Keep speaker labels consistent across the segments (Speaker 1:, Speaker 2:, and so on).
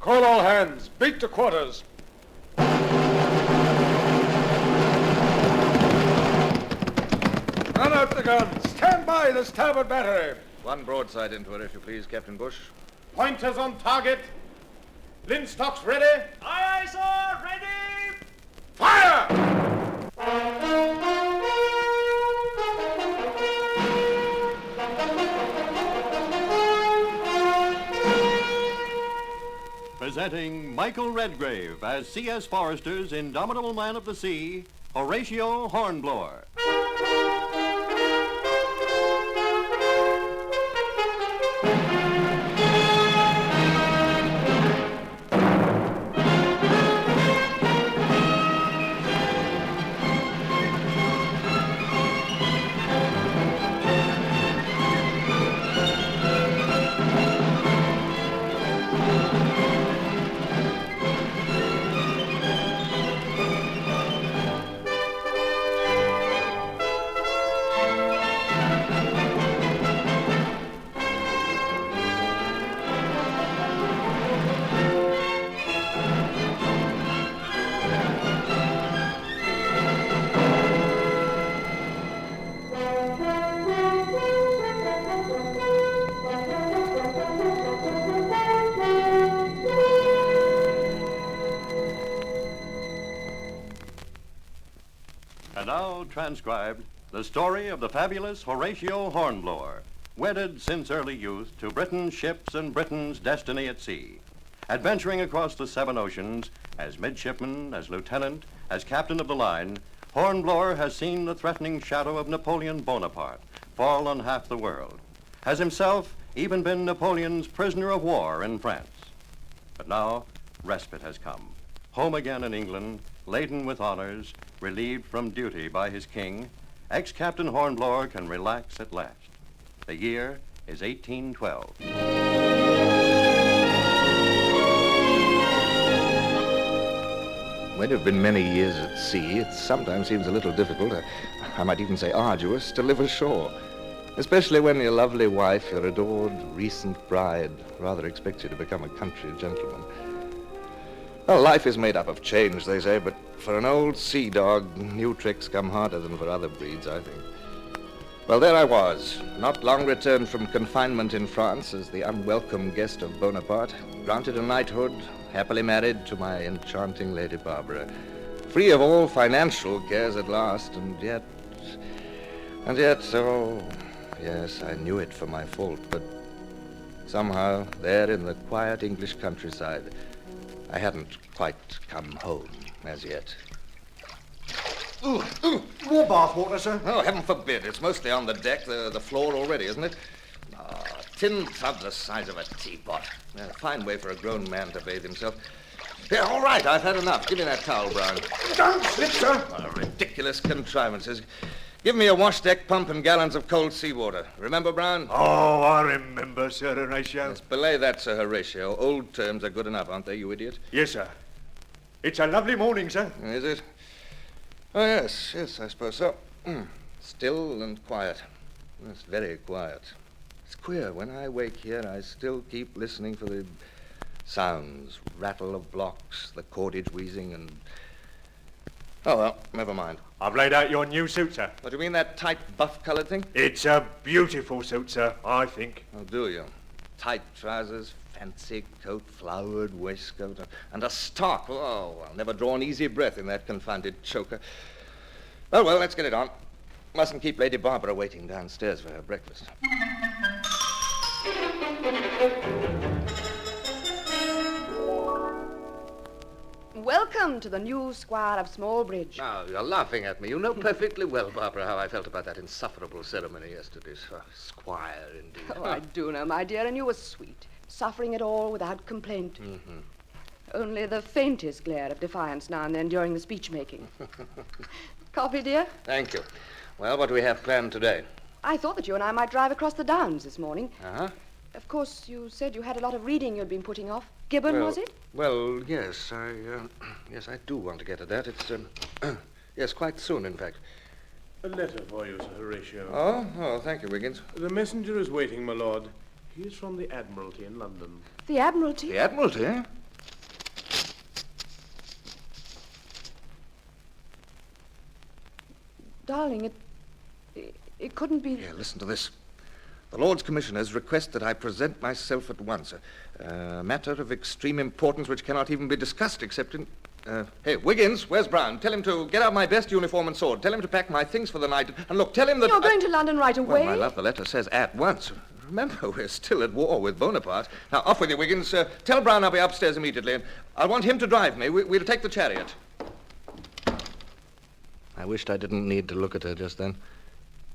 Speaker 1: Call all hands. Beat to quarters. Run out the guns. Stand by the starboard battery.
Speaker 2: One broadside into her, if you please, Captain Bush.
Speaker 1: Pointers on target. Linstocks ready.
Speaker 3: Aye, aye, sir. Ready.
Speaker 1: Fire!
Speaker 4: Presenting Michael Redgrave as C.S. Forrester's indomitable man of the sea, Horatio Hornblower. And now, transcribed, the story of the fabulous Horatio Hornblower, wedded since early youth to Britain's ships and Britain's destiny at sea. Adventuring across the 7 oceans, as midshipman, as lieutenant, as captain of the line, Hornblower has seen the threatening shadow of Napoleon Bonaparte fall on half the world, has himself even been Napoleon's prisoner of war in France. But now, respite has come. Home again in England, laden with honors, relieved from duty by his king, ex-Captain Hornblower can relax at last. The year is 1812.
Speaker 2: When you've been many years at sea, it sometimes seems a little difficult, I might even say arduous, to live ashore. Especially when your lovely wife, your adored recent bride, rather expects you to become a country gentleman. Well, life is made up of change, they say, but for an old sea dog, new tricks come harder than for other breeds, I think. Well, there I was, not long returned from confinement in France as the unwelcome guest of Bonaparte, granted a knighthood, happily married to my enchanting Lady Barbara, free of all financial cares at last, and yet, oh, yes, I knew it for my fault, but somehow, there in the quiet English countryside, I hadn't quite come home as yet.
Speaker 5: More bath water, sir?
Speaker 2: Oh, heaven forbid. It's mostly on the deck, the floor already, isn't it? Oh, a tin tub the size of a teapot. A fine way for a grown man to bathe himself. Yeah, all right, I've had enough. Give me that towel, Brown.
Speaker 5: Don't slip, sir.
Speaker 2: Oh, ridiculous contrivances. Give me a wash deck pump and gallons of cold seawater. Remember, Brown?
Speaker 5: Oh, I remember, Sir Horatio.
Speaker 2: Yes, belay that, Sir Horatio. Old terms are good enough, aren't they, you idiot?
Speaker 5: Yes, sir. It's a lovely morning, sir.
Speaker 2: Is it? Oh, yes, I suppose so. Still and quiet. It's very quiet. It's queer. When I wake here, I still keep listening for the sounds, rattle of blocks, the cordage wheezing, and... Oh, well, never mind.
Speaker 5: I've laid out your new suit, sir.
Speaker 2: What do you mean, that tight buff-colored thing?
Speaker 5: It's a beautiful suit, sir, I think.
Speaker 2: Oh, do you? Tight trousers, fancy coat, flowered waistcoat, and a stock. Oh, I'll never draw an easy breath in that confounded choker. Oh, well, let's get it on. Mustn't keep Lady Barbara waiting downstairs for her breakfast.
Speaker 6: Welcome to the new Squire of Smallbridge.
Speaker 7: Now, you're laughing at me. You know perfectly well, Barbara, how I felt about that insufferable ceremony yesterday. Squire, indeed.
Speaker 6: Oh, I do know, my dear, and you were sweet, suffering it all without complaint.
Speaker 7: Mm-hmm.
Speaker 6: Only the faintest glare of defiance now and then during the speech-making. Coffee, dear?
Speaker 7: Thank you. Well, what do we have planned today?
Speaker 6: I thought that you and I might drive across the Downs this morning.
Speaker 7: Uh-huh.
Speaker 6: Of course, you said you had a lot of reading you'd been putting off. Gibbon, was it?
Speaker 7: Well, yes, yes, I do want to get to that. It's, yes, quite soon, in fact.
Speaker 1: A letter for you, Sir Horatio.
Speaker 2: Oh, thank you, Wiggins.
Speaker 1: The messenger is waiting, my lord. He is from the Admiralty in London.
Speaker 6: The Admiralty?
Speaker 2: The Admiralty, eh?
Speaker 6: Darling, it couldn't be...
Speaker 2: Here, listen to this. The Lords Commissioners request that I present myself at once. A matter of extreme importance which cannot even be discussed except in... Hey, Wiggins, where's Brown? Tell him to get out my best uniform and sword. Tell him to pack my things for the night. And look, tell him that...
Speaker 6: You're going to London right away?
Speaker 2: Well, my love, the letter says at once. Remember, we're still at war with Bonaparte. Now, off with you, Wiggins. Tell Brown I'll be upstairs immediately, and I'll want him to drive me. We'll take the chariot. I wished I didn't need to look at her just then.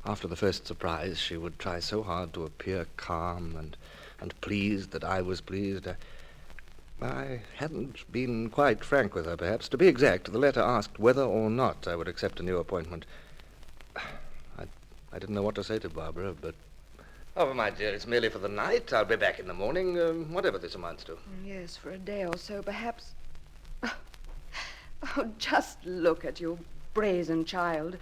Speaker 2: After the first surprise, she would try so hard to appear calm and pleased that I was pleased. I hadn't been quite frank with her, perhaps. To be exact, the letter asked whether or not I would accept a new appointment. I didn't know what to say to Barbara, but... Oh, my dear, it's merely for the night. I'll be back in the morning, whatever this amounts to.
Speaker 6: Yes, for a day or so, perhaps. Oh, just look at you, brazen child.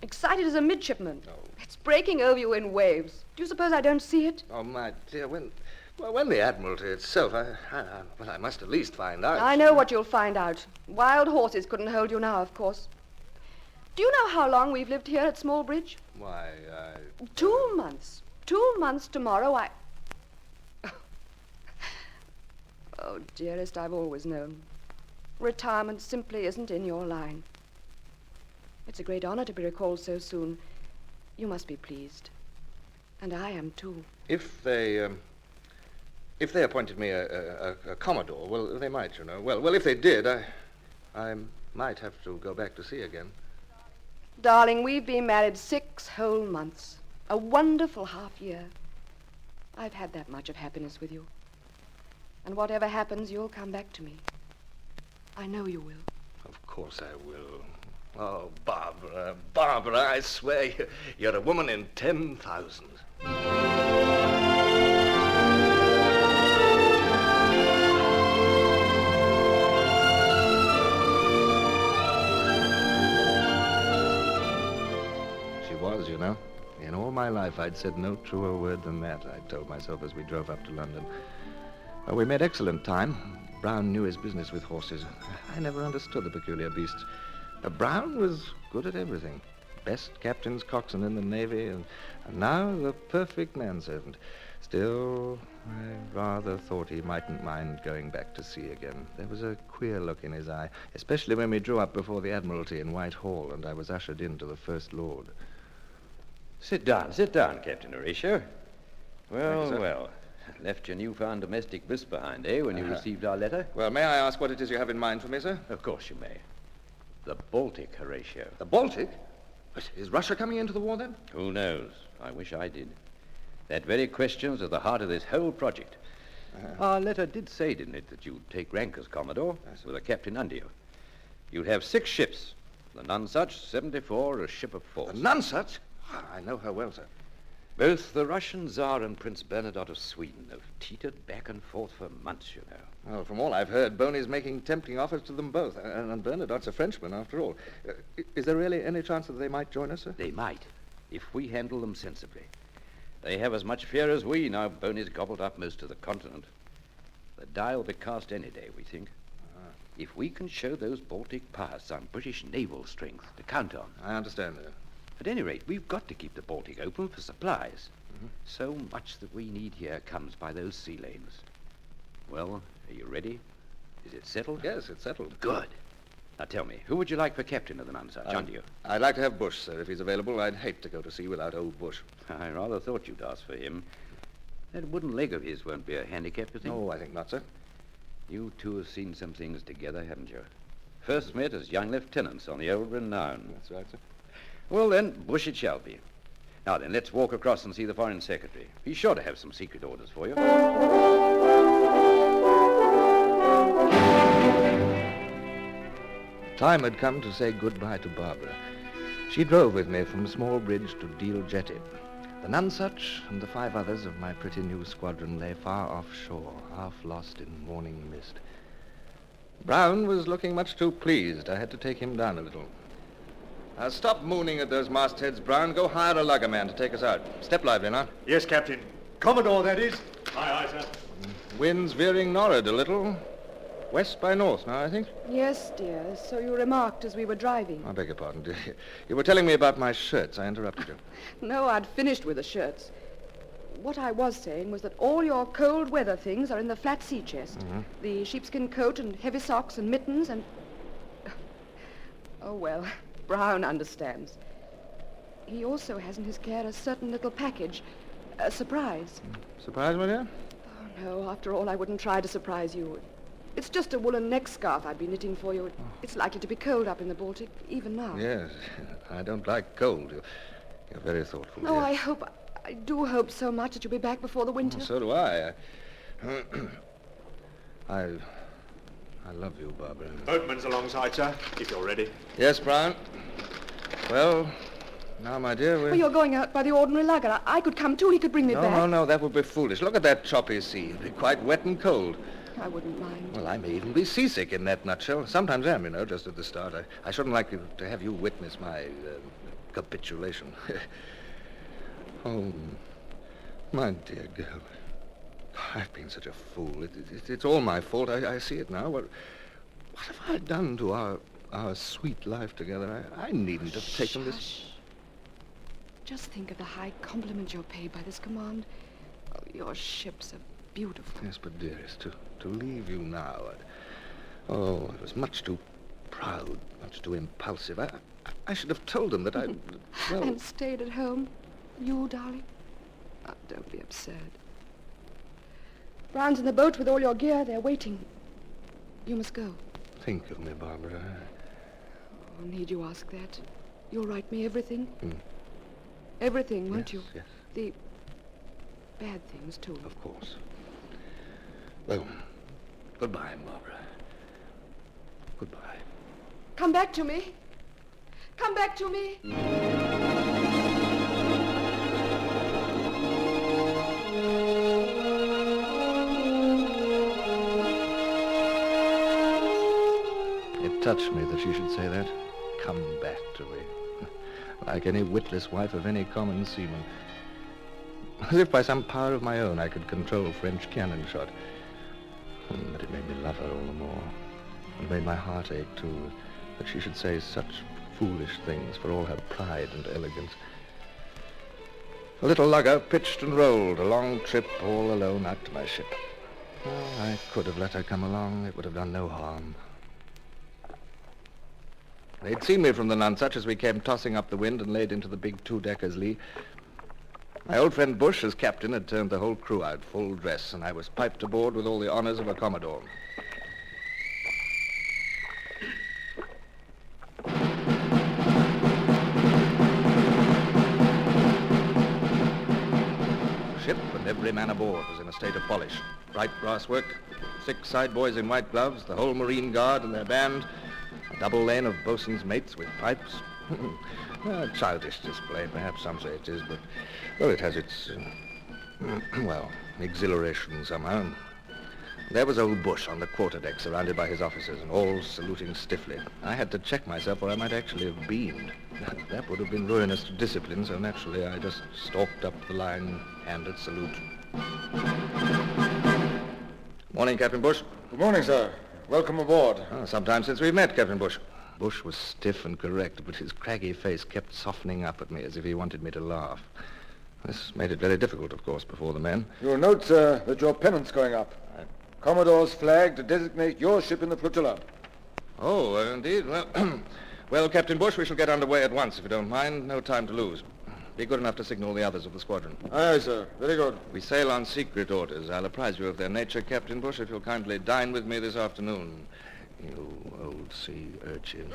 Speaker 6: Excited as a midshipman.
Speaker 2: Oh.
Speaker 6: It's breaking over you in waves. Do you suppose I don't see it?
Speaker 2: Oh, my dear, when the Admiralty itself, I must at least find out.
Speaker 6: I know what you'll find out. Wild horses couldn't hold you now, of course. Do you know how long we've lived here at Smallbridge?
Speaker 2: Why,
Speaker 6: 2 months. 2 months tomorrow, Oh, dearest, I've always known. Retirement simply isn't in your line. It's a great honor to be recalled so soon. You must be pleased. And I am, too.
Speaker 2: If they appointed me a Commodore, well, they might, you know. Well, if they did, I might have to go back to sea again.
Speaker 6: Darling, we've been married 6 whole months. A wonderful half year. I've had that much of happiness with you. And whatever happens, you'll come back to me. I know you will.
Speaker 2: Of course I will. Oh, Barbara, I swear you're a woman in 10,000. She was, you know. In all my life, I'd said no truer word than that, I told myself as we drove up to London. Well, we made excellent time. Brown knew his business with horses. I never understood the peculiar beasts. Brown was good at everything. Best captain's coxswain in the Navy, and now the perfect manservant. Still, I rather thought he mightn't mind going back to sea again. There was a queer look in his eye, especially when we drew up before the Admiralty in Whitehall, and I was ushered in to the First Lord.
Speaker 8: Sit down, Captain Horatio.
Speaker 2: Thank you, sir.
Speaker 8: Left your newfound domestic bliss behind, eh, when you received our letter?
Speaker 2: Well, may I ask what it is you have in mind for me, sir?
Speaker 8: Of course you may. The Baltic, Horatio.
Speaker 2: The Baltic? Is Russia coming into the war, then?
Speaker 8: Who knows? I wish I did. That very question's at the heart of this whole project. Our letter did say, didn't it, that you'd take rank as Commodore, with a captain under you. You'd have 6 ships. The Nonsuch, 74, a ship of force.
Speaker 2: The Nonsuch? I know her well, sir.
Speaker 8: Both the Russian Tsar and Prince Bernadotte of Sweden have teetered back and forth for months, you know.
Speaker 2: Well, from all I've heard, Boney's making tempting offers to them both. And Bernadotte's a Frenchman, after all. Is there really any chance that they might join us, sir?
Speaker 8: They might, if we handle them sensibly. They have as much fear as we, now Boney's gobbled up most of the continent. The die will be cast any day, we think. If we can show those Baltic powers some British naval strength to count on.
Speaker 2: I understand, sir.
Speaker 8: At any rate, we've got to keep the Baltic open for supplies. So much that we need here comes by those sea lanes. Well, are you ready? Is it settled?
Speaker 2: Yes, it's settled.
Speaker 8: Good. Now tell me, who would you like for captain of the Nonsuch, under you?
Speaker 2: I'd like to have Bush, sir, if he's available. I'd hate to go to sea without old Bush.
Speaker 8: I rather thought you'd ask for him. That wooden leg of his won't be a handicap, you think?
Speaker 2: No, I think not, sir.
Speaker 8: You two have seen some things together, haven't you? First met as young lieutenants on the old Renown.
Speaker 2: That's right, sir.
Speaker 8: Well, then, Bush it shall be. Now, then, let's walk across and see the Foreign Secretary. He's sure to have some secret orders for you.
Speaker 2: Time had come to say goodbye to Barbara. She drove with me from Smallbridge to Deal Jetty. The Nonsuch and the 5 others of my pretty new squadron lay far offshore, half lost in morning mist. Brown was looking much too pleased. I had to take him down a little. Stop mooning at those mastheads, Brown. Go hire a luggerman to take us out. Step lively now.
Speaker 5: Yes, Captain. Commodore, that is. Aye, aye, sir.
Speaker 2: Wind's veering nor'ard a little. West by north now, I think.
Speaker 6: Yes, dear. So you remarked as we were driving.
Speaker 2: I beg your pardon, dear. You were telling me about my shirts. I interrupted you.
Speaker 6: No, I'd finished with the shirts. What I was saying was that all your cold weather things are in the flat sea chest.
Speaker 2: Mm-hmm.
Speaker 6: The sheepskin coat and heavy socks and mittens and... Oh, well, Brown understands. He also has in his care a certain little package. A surprise.
Speaker 2: Surprise, my dear?
Speaker 6: Oh, no, after all, I wouldn't try to surprise you. It's just a woolen neck scarf I'd be knitting for you. It's likely to be cold up in the Baltic, even now.
Speaker 2: Yes. I don't like cold. You're very thoughtful,
Speaker 6: Oh,
Speaker 2: dear.
Speaker 6: I do hope so much that you'll be back before the winter.
Speaker 2: So do I. I love you, Barbara.
Speaker 5: Boatman's alongside, sir, if you're ready.
Speaker 2: Yes, Brown. Well, now, my dear,
Speaker 6: Well, you're going out by the ordinary lugger. I could come too. He could bring me back.
Speaker 2: No, that would be foolish. Look at that choppy sea. It'd be quite wet and cold.
Speaker 6: I wouldn't mind.
Speaker 2: Well, I may even be seasick in that nutshell. Sometimes am, just at the start. I shouldn't like to have you witness my capitulation. Oh, my dear girl. I've been such a fool. It's all my fault. I see it now. What have I done to our sweet life together? I needn't have taken this...
Speaker 6: Hush. Just think of the high compliment you're paid by this command. Oh, your ships are beautiful.
Speaker 2: Yes, but dearest, to leave you now... I was much too proud, much too impulsive. I should have told them that I... Well...
Speaker 6: And stayed at home. You, darling? Oh, don't be absurd. Brown's in the boat with all your gear. They're waiting. You must go.
Speaker 2: Think of me, Barbara.
Speaker 6: Oh, need you ask that? You'll write me everything? Everything, won't you?
Speaker 2: Yes.
Speaker 6: The bad things, too.
Speaker 2: Of course. Well, goodbye, Barbara. Goodbye.
Speaker 6: Come back to me. Come back to me.
Speaker 2: It touched me that she should say that. Come back to me. Like any witless wife of any common seaman. As if by some power of my own I could control French cannon shot. But it made me love her all the more. It made my heart ache, too, that she should say such foolish things for all her pride and elegance. The little lugger pitched and rolled, a long trip all alone out to my ship. Oh, I could have let her come along. It would have done no harm. They'd seen me from the Nonsuch as we came tossing up the wind and laid into the big two-decker's lee. My old friend Bush, as captain, had turned the whole crew out full dress, and I was piped aboard with all the honors of a commodore. The ship and every man aboard was in a state of polish. Bright brass work, 6 side boys in white gloves, the whole Marine Guard and their band, a double lane of bosun's mates with pipes. A childish display, perhaps some say it is, but, well, it has its, exhilaration somehow. There was old Bush on the quarterdeck, surrounded by his officers, and all saluting stiffly. I had to check myself, or I might actually have beamed. That would have been ruinous to discipline, so naturally I just stalked up the line, handed salute. Morning, Captain Bush.
Speaker 1: Good morning, sir. Welcome aboard.
Speaker 2: Oh, some time since we've met, Captain Bush. Bush was stiff and correct, but his craggy face kept softening up at me as if he wanted me to laugh. This made it very difficult, of course, before the men.
Speaker 1: You'll note, sir, that your pennant's going up. Commodore's flag to designate your ship in the flotilla.
Speaker 2: Oh, indeed. Well, well, Captain Bush, we shall get underway at once, if you don't mind. No time to lose. Be good enough to signal the others of the squadron.
Speaker 1: Aye, sir. Very good.
Speaker 2: We sail on secret orders. I'll apprise you of their nature, Captain Bush, if you'll kindly dine with me this afternoon. You old sea urchin.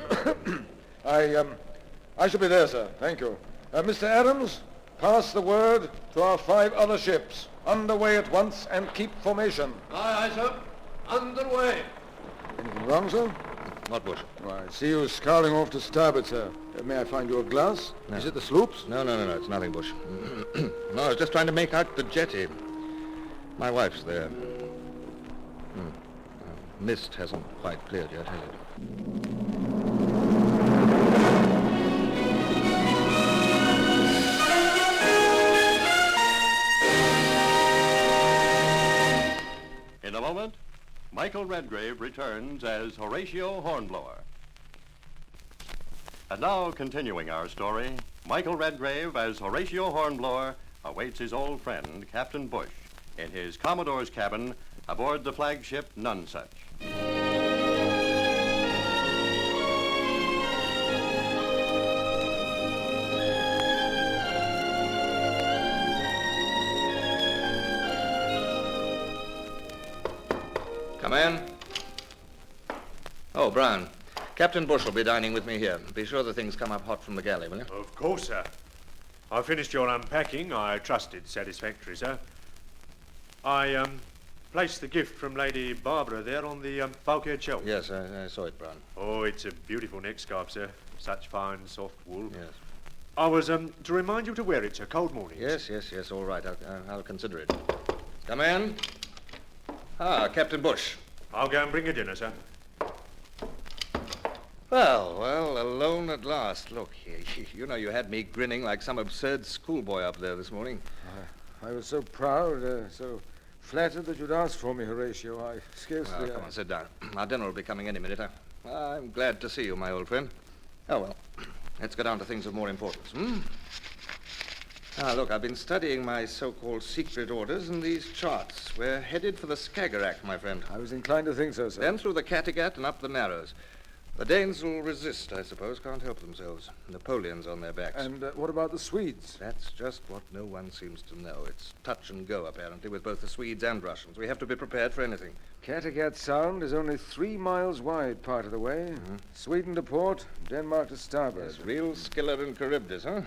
Speaker 1: I shall be there, sir. Thank you. Mr. Adams, pass the word to our 5 other ships. Underway at once and keep formation.
Speaker 7: Aye, sir. Underway.
Speaker 1: Anything wrong, sir?
Speaker 2: What, Bush?
Speaker 1: Oh, I see you scowling off to starboard, sir. May I find you a glass?
Speaker 2: No.
Speaker 1: Is it the sloops?
Speaker 2: No, it's nothing, Bush. No, I was just trying to make out the jetty. My wife's there. Mist hasn't quite cleared yet, has it?
Speaker 4: In a moment, Michael Michael Redgrave returns as Horatio Hornblower. And now, continuing our story, Michael Redgrave as Horatio Hornblower awaits his old friend, Captain Bush, in his Commodore's cabin aboard the flagship Nonesuch.
Speaker 2: Come in. Oh, Brown. Captain Bush will be dining with me here. Be sure the things come up hot from the galley, will you?
Speaker 5: Of course, sir. I finished your unpacking. I trust it's satisfactory, sir. I placed the gift from Lady Barbara there on the bulkhead shelf.
Speaker 2: Yes, I saw it, Brown.
Speaker 5: Oh, it's a beautiful neck scarf, sir. Such fine, soft wool.
Speaker 2: Yes.
Speaker 5: I was to remind you to wear it, sir. Cold mornings.
Speaker 2: Yes, all right. I'll consider it. Come in. Ah, Captain Bush.
Speaker 5: I'll go and bring you dinner, sir.
Speaker 2: Well, alone at last. Look, you know you had me grinning like some absurd schoolboy up there this morning.
Speaker 1: I was so proud, so flattered that you'd asked for me, Horatio. I scarcely...
Speaker 2: Well, come on, sit down. Our dinner will be coming any minute. I'm glad to see you, my old friend. Oh, well, let's get on to things of more importance, look, I've been studying my so-called secret orders and these charts. We're headed for the Skagerrak, my friend.
Speaker 1: I was inclined to think so, sir.
Speaker 2: Then through the Kattegat and up the Narrows. The Danes will resist, I suppose. Can't help themselves. Napoleon's on their backs.
Speaker 1: And what about the Swedes?
Speaker 2: That's just what no one seems to know. It's touch and go, apparently, with both the Swedes and Russians. We have to be prepared for anything.
Speaker 1: Kattegat Sound is only 3 miles wide part of the way. Sweden to port, Denmark to starboard.
Speaker 2: Yes, real Skiller and Charybdis, huh?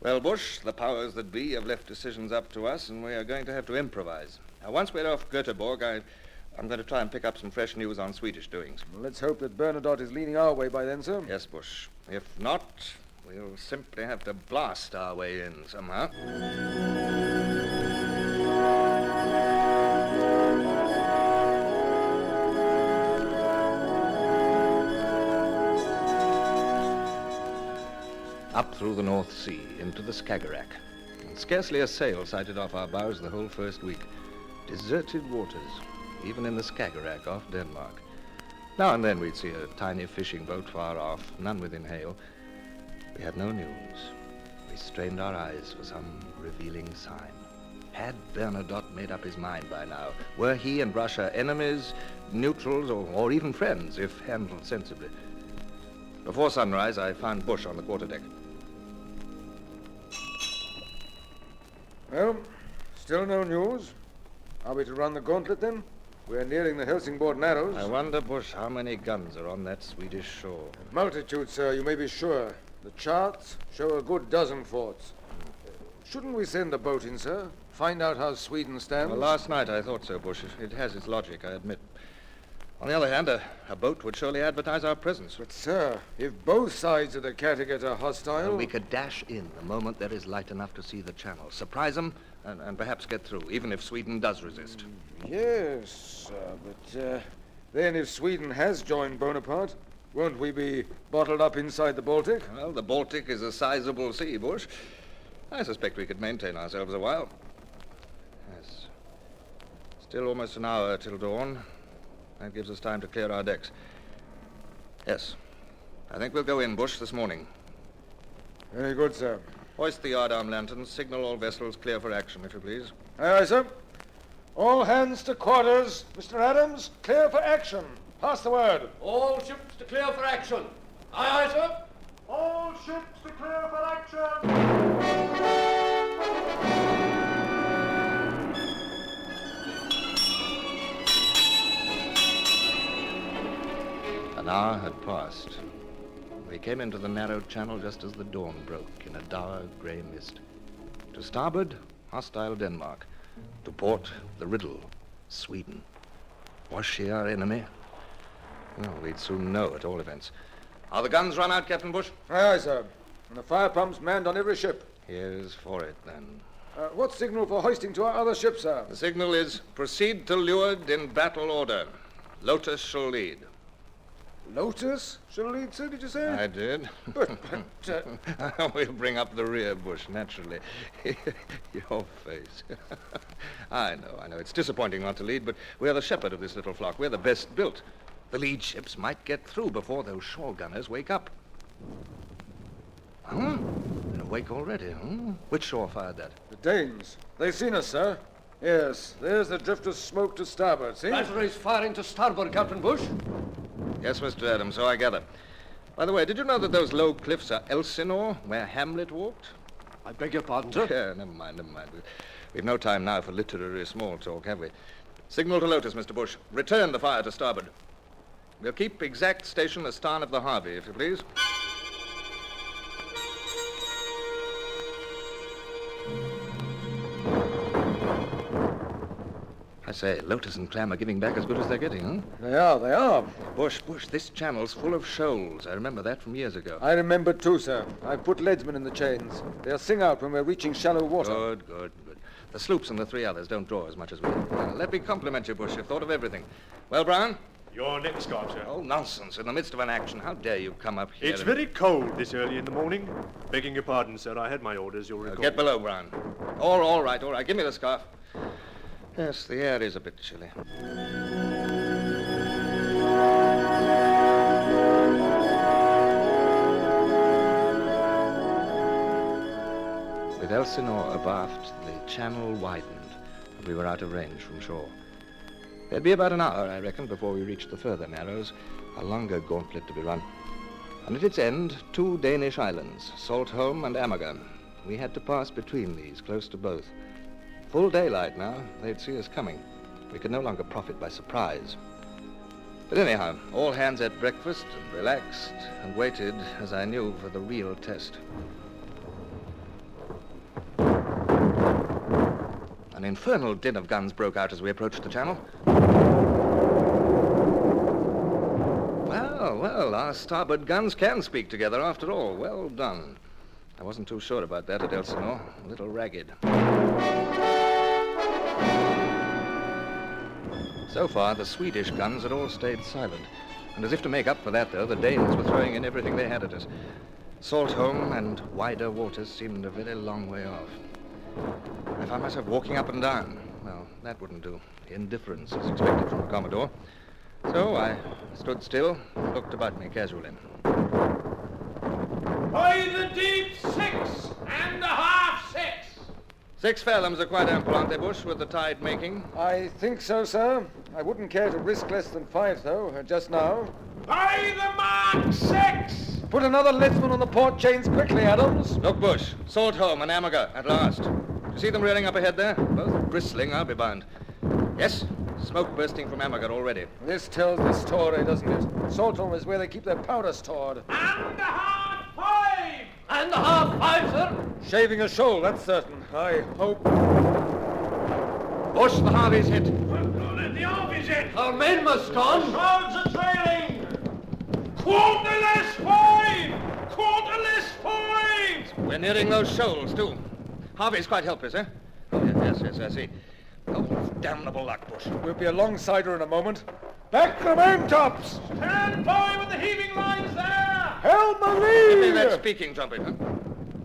Speaker 2: Well, Bush, the powers that be have left decisions up to us, and we are going to have to improvise. Now, once we're off Göteborg, I'm going to try and pick up some fresh news on Swedish doings.
Speaker 1: Well, let's hope that Bernadotte is leaning our way by then, sir.
Speaker 2: Yes, Bush. If not, we'll simply have to blast our way in somehow. Up through the North Sea, into the Skagerrak. And scarcely a sail sighted off our bows the whole first week. Deserted waters, even in the Skagerrak off Denmark. Now and then we'd see a tiny fishing boat far off, none within hail. We had no news. We strained our eyes for some revealing sign. Had Bernadotte made up his mind by now? Were he and Russia enemies, neutrals, or even friends, if handled sensibly? Before sunrise, I found Bush on the quarterdeck.
Speaker 1: Well, still no news. Are we to run the gauntlet, then? We're nearing the Helsingborg Narrows.
Speaker 2: I wonder, Bush, how many guns are on that Swedish shore.
Speaker 1: Multitude, sir, you may be sure. The charts show a good dozen forts. Shouldn't we send a boat in, sir? Find out how Sweden stands?
Speaker 2: Well, last night I thought so, Bush. It has its logic, I admit. On the other hand, a boat would surely advertise our presence.
Speaker 1: But, sir, if both sides of the Kattegat are hostile...
Speaker 2: Well, we could dash in the moment there is light enough to see the channel. Surprise them and perhaps get through, even if Sweden does resist.
Speaker 1: Yes, but then if Sweden has joined Bonaparte, won't we be bottled up inside the Baltic?
Speaker 2: Well, the Baltic is a sizable sea, Bush. I suspect we could maintain ourselves a while. Yes. Still almost an hour till dawn. That gives us time to clear our decks. Yes. I think we'll go in, Bush, this morning.
Speaker 1: Very good, sir.
Speaker 2: Hoist the yardarm lanterns. Signal all vessels clear for action, if you please.
Speaker 1: Aye, aye, sir. All hands to quarters. Mr. Adams, clear for action. Pass the word.
Speaker 7: All ships to clear for action. Aye, aye, sir.
Speaker 3: All ships to clear for action!
Speaker 2: An hour had passed. We came into the narrow channel just as the dawn broke in a dark grey mist. To starboard, hostile Denmark. To port, the riddle, Sweden. Was she our enemy? Well, we'd soon know at all events. Are the guns run out, Captain Bush?
Speaker 1: Aye, aye, sir. And the fire pumps manned on every ship.
Speaker 2: Here's for it, then.
Speaker 1: What signal for hoisting to our other ship, sir?
Speaker 2: The signal is proceed to leeward in battle order. Lotus shall lead.
Speaker 1: Lotus shall lead, sir, did you say?
Speaker 2: I did.
Speaker 1: But
Speaker 2: We'll bring up the rear, Bush, naturally. Your face. I know. It's disappointing not to lead, but we're the shepherd of this little flock. We're the best built. The lead ships might get through before those shore gunners wake up. Huh? They're awake already, huh? Which shore fired that?
Speaker 1: the Danes. They've seen us, sir. Yes, there's the drift of smoke to starboard, see?
Speaker 7: Batteries firing to starboard, Captain Bush.
Speaker 2: Yes, Mr. Adams, so I gather. By the way, did you know that those low cliffs are Elsinore, where Hamlet walked?
Speaker 7: I beg your pardon, sir.
Speaker 2: Yeah, never mind. We've no time now for literary small talk, have we? Signal to Lotus, Mr. Bush. Return the fire to starboard. We'll keep exact station astern of the Harvey, if you please. I say, Lotus and Clam are giving back as good as they're getting, huh?
Speaker 1: They are.
Speaker 2: Bush, this channel's full of shoals. I remember that from years ago.
Speaker 1: I remember too, sir. I've put leadsmen in the chains. They'll sing out when we're reaching shallow water.
Speaker 2: Good. The sloops and the three others don't draw as much as we do. Let me compliment you, Bush. You've thought of everything. Well, Brown?
Speaker 5: Your next scarf, sir.
Speaker 2: Oh, nonsense. In the midst of an action. How dare you come up here?
Speaker 5: It's very cold this early in the morning. Begging your pardon, sir. I had my orders, you'll recall.
Speaker 2: Get below, Brown. All right. Give me the scarf. Yes, the air is a bit chilly. With Elsinore abaft, the channel widened, and we were out of range from shore. There'd be about an hour, I reckon, before we reached the further narrows, a longer gauntlet to be run. And at its end, 2 Danish islands, Saltholm and Amager. We had to pass between these, close to both. Full daylight now, they'd see us coming. We could no longer profit by surprise. But anyhow, all hands at breakfast and relaxed and waited, as I knew, for the real test. An infernal din of guns broke out as we approached the channel. Well, our starboard guns can speak together after all. Well done. I wasn't too sure about that at Elsinore. A little ragged. So far, the Swedish guns had all stayed silent. And as if to make up for that, though, the Danes were throwing in everything they had at us. Saltholm and wider waters seemed a very long way off. I found myself walking up and down. Well, that wouldn't do. Indifference is expected from a Commodore. So I stood still and looked about me casually.
Speaker 3: By the deep 6.5 6.
Speaker 2: 6 fathoms are quite ample, aren't they, Bush, with the tide making?
Speaker 1: I think so, sir. I wouldn't care to risk less than 5, though, just now.
Speaker 3: By the mark 6.
Speaker 1: Put another leadsman on the port chains quickly, Adams.
Speaker 2: Look, Bush. Saltholm and Amager, at last. Do you see them reeling up ahead there? Both bristling, I'll be bound. Yes, smoke bursting from Amager already.
Speaker 1: This tells the story, doesn't it? Saltholm is where they keep their powder stored.
Speaker 3: And a half 5.
Speaker 7: And a half 5, sir.
Speaker 1: Shaving a shoal, that's certain. I hope.
Speaker 2: Bush, the Harvey's hit.
Speaker 3: The Harvey's hit.
Speaker 7: Our mainmast gone.
Speaker 3: Shrouds are trailing. Quarterless 5. Quarterless 5.
Speaker 2: We're nearing those shoals, too. Harvey's quite helpless, eh? Oh, yes, I see. Oh, damnable luck, Bush.
Speaker 1: We'll be alongside her in a moment. Back the main-tops!
Speaker 3: Stand by with the heaving lines there.
Speaker 1: Helm a
Speaker 2: Give me
Speaker 1: lee!
Speaker 2: that speaking trumpet, huh?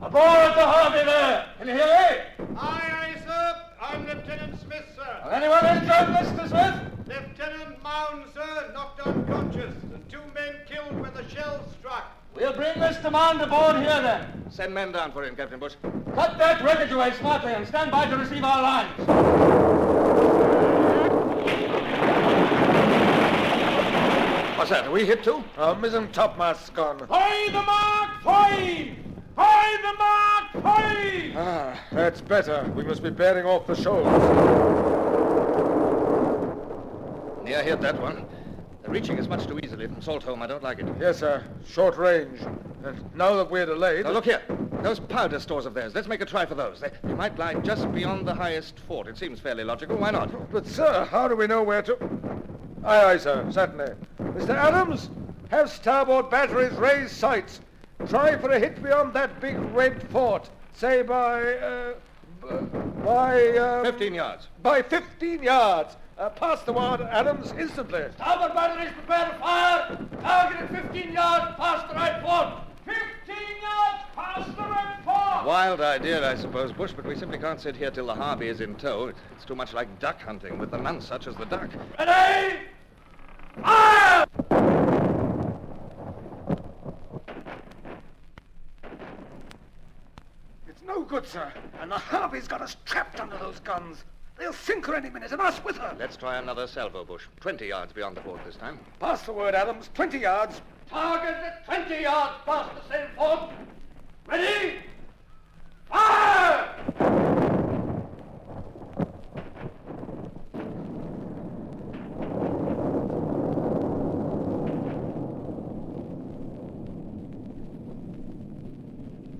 Speaker 3: Aboard the Harvey there.
Speaker 1: Can you hear me?
Speaker 3: Aye, sir. I'm Lieutenant Smith, sir.
Speaker 1: Anyone injured, Mr. Smith?
Speaker 3: Lieutenant Mound, sir, knocked unconscious, and 2 men killed when the shell struck.
Speaker 1: We'll bring Mr. Mond aboard here, then.
Speaker 2: Send men down for him, Captain Bush.
Speaker 1: Cut that wreckage away smartly and stand by to receive our lines.
Speaker 2: What's that? Are we hit, too?
Speaker 1: Our mizzen topmast's gone.
Speaker 3: By the mark 5. By the mark 5.
Speaker 1: Ah, that's better. We must be bearing off the shoals.
Speaker 2: Near hit, that one. They're reaching us much too easily from Saltholm. I don't like it.
Speaker 1: Yes, sir. Short range. And now that we're delayed...
Speaker 2: Now, look here. Those powder stores of theirs. Let's make a try for those. They might lie just beyond the highest fort. It seems fairly logical. Why not?
Speaker 1: But, sir, how do we know where to... Aye, sir, certainly. Mr. Adams, have starboard batteries raise sights. Try for a hit beyond that big red fort. Say by By,
Speaker 2: 15 yards.
Speaker 1: By 15 yards. Pass the word, Adams, instantly.
Speaker 3: Starboard batteries prepare to fire. Target at 15 yards past the right port. 15 yards past the right port.
Speaker 2: Wild idea, I suppose, Bush, but we simply can't sit here till the Harvey is in tow. It's too much like duck hunting, with the none such as the duck.
Speaker 3: Ready? Fire!
Speaker 1: It's no good, sir. And the Harvey's got us trapped under those guns. They'll sink her any minute, and us with her.
Speaker 2: Let's try another salvo, Bush. 20 yards beyond the fort this time.
Speaker 1: Pass the word, Adams. 20 yards.
Speaker 3: Target at 20 yards past the same fort. Ready? Fire!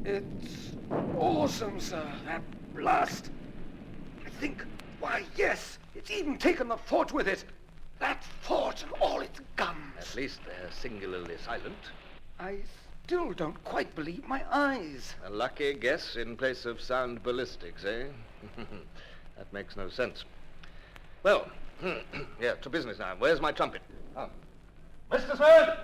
Speaker 1: It's awesome, sir, that blast. I think, why, yes, it's even taken the fort with it. That fort and all its guns.
Speaker 2: At least they're singularly silent.
Speaker 1: I still don't quite believe my eyes.
Speaker 2: A lucky guess in place of sound ballistics, eh? That makes no sense. Well, yeah, to business now. Where's my trumpet? Oh.
Speaker 3: Mr. Sword!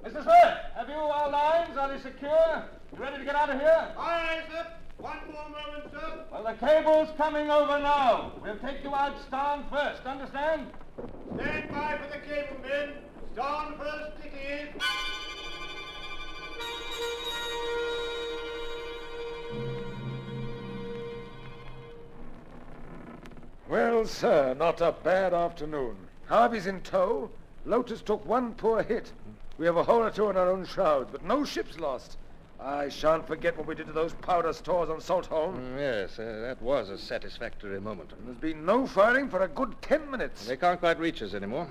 Speaker 3: Mr. Sword! Have you our lines? Are they secure? You ready to get out of here?
Speaker 5: Aye, sir. One more moment, sir.
Speaker 3: Well, the cable's coming over now. We'll take you out starn first, understand?
Speaker 5: Stand by for the cable, men. Starn first, it is.
Speaker 1: Well, sir, not a bad afternoon. Harvey's in tow. Lotus took one poor hit. We have a hole or two in our own shrouds, but no ships lost. I shan't forget what we did to those powder stores on Saltholm.
Speaker 2: Yes, that was a satisfactory moment.
Speaker 1: There's been no firing for a good 10 minutes.
Speaker 2: They can't quite reach us anymore.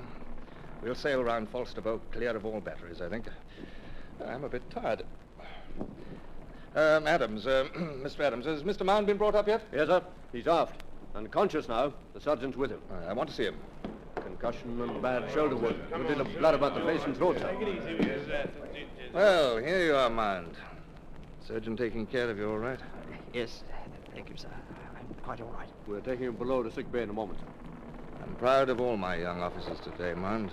Speaker 2: We'll sail round Falsterbo, clear of all batteries, I think. I'm a bit tired. Adams, Mr. Adams, has Mr. Mound been brought up yet?
Speaker 9: Yes, sir. He's aft. Unconscious now. The sergeant's with him.
Speaker 2: I want to see him.
Speaker 9: Concussion and bad shoulder wound. A bit of blood about the face and throat, sir.
Speaker 2: Well, here you are, Mound. Surgeon taking care of you all right?
Speaker 10: Yes, thank you, sir. I'm quite all right.
Speaker 9: We're taking him below to sick bay in a moment, sir.
Speaker 2: I'm proud of all my young officers today, Mound.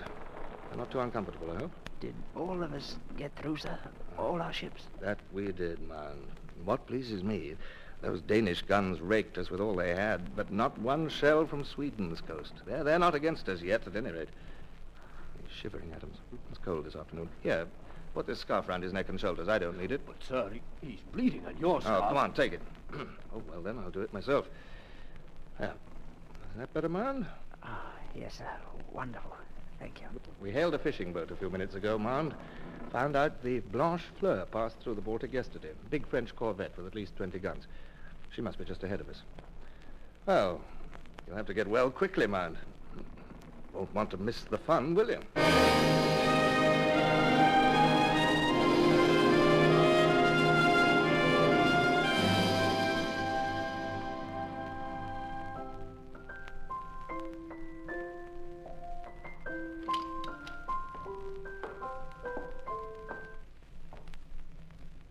Speaker 2: They're not too uncomfortable, I hope.
Speaker 10: Did all of us get through, sir? All our ships?
Speaker 2: That we did, Mound. What pleases me, those Danish guns raked us with all they had, but not one shell from Sweden's coast. They're not against us yet, at any rate. He's shivering, Adams. It's cold this afternoon. Here, put this scarf round his neck and shoulders. I don't need it.
Speaker 9: But, sir, he's bleeding on your side.
Speaker 2: Oh, come on, take it. Oh, well, then I'll do it myself. Yeah. Is that better, Mound?
Speaker 10: Ah, yes, sir. Wonderful. Thank you.
Speaker 2: We hailed a fishing boat a few minutes ago, Mound. Found out the Blanche Fleur passed through the Baltic yesterday. Big French corvette with at least 20 guns. She must be just ahead of us. Well, you'll have to get well quickly, Mound. Won't want to miss the fun, will you?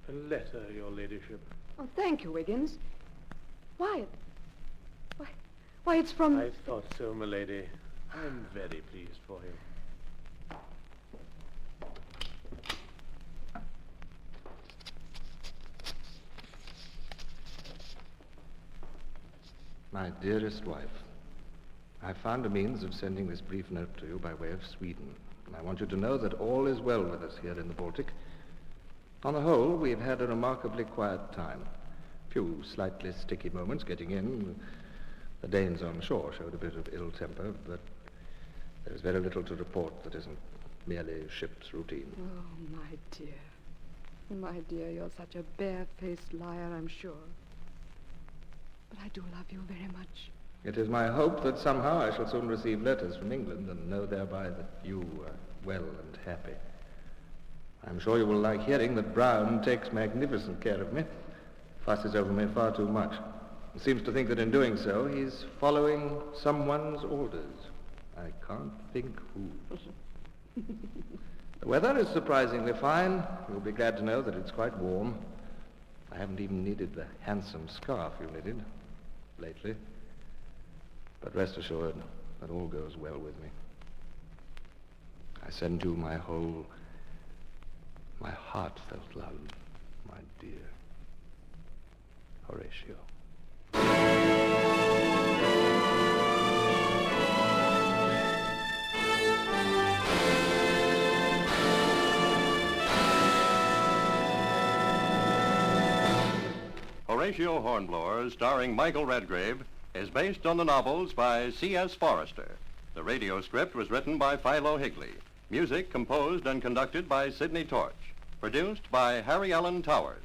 Speaker 5: A letter, your ladyship.
Speaker 6: Oh, thank you, Wiggins. Why, it's from...
Speaker 5: I thought so, my lady. I'm very pleased for you.
Speaker 2: My dearest wife, I found a means of sending this brief note to you by way of Sweden. And I want you to know that all is well with us here in the Baltic. On the whole, we've had a remarkably quiet time. Few slightly sticky moments getting in. The Danes on shore showed a bit of ill temper, but there is very little to report that isn't merely ship's routine.
Speaker 6: Oh, my dear. My dear, you're such a bare-faced liar, I'm sure. But I do love you very much.
Speaker 2: It is my hope that somehow I shall soon receive letters from England and know thereby that you are well and happy. I'm sure you will like hearing that Brown takes magnificent care of me, fusses over me far too much. He seems to think that in doing so, he's following someone's orders. I can't think who. The weather is surprisingly fine. You'll be glad to know that it's quite warm. I haven't even needed the handsome scarf you knitted. lately. But rest assured that all goes well with me. I send you my heartfelt love, my dear Horatio.
Speaker 4: Horatio Hornblower, starring Michael Redgrave, is based on the novels by C.S. Forrester. The radio script was written by Philo Higley. Music composed and conducted by Sidney Torch. Produced by Harry Allen Towers.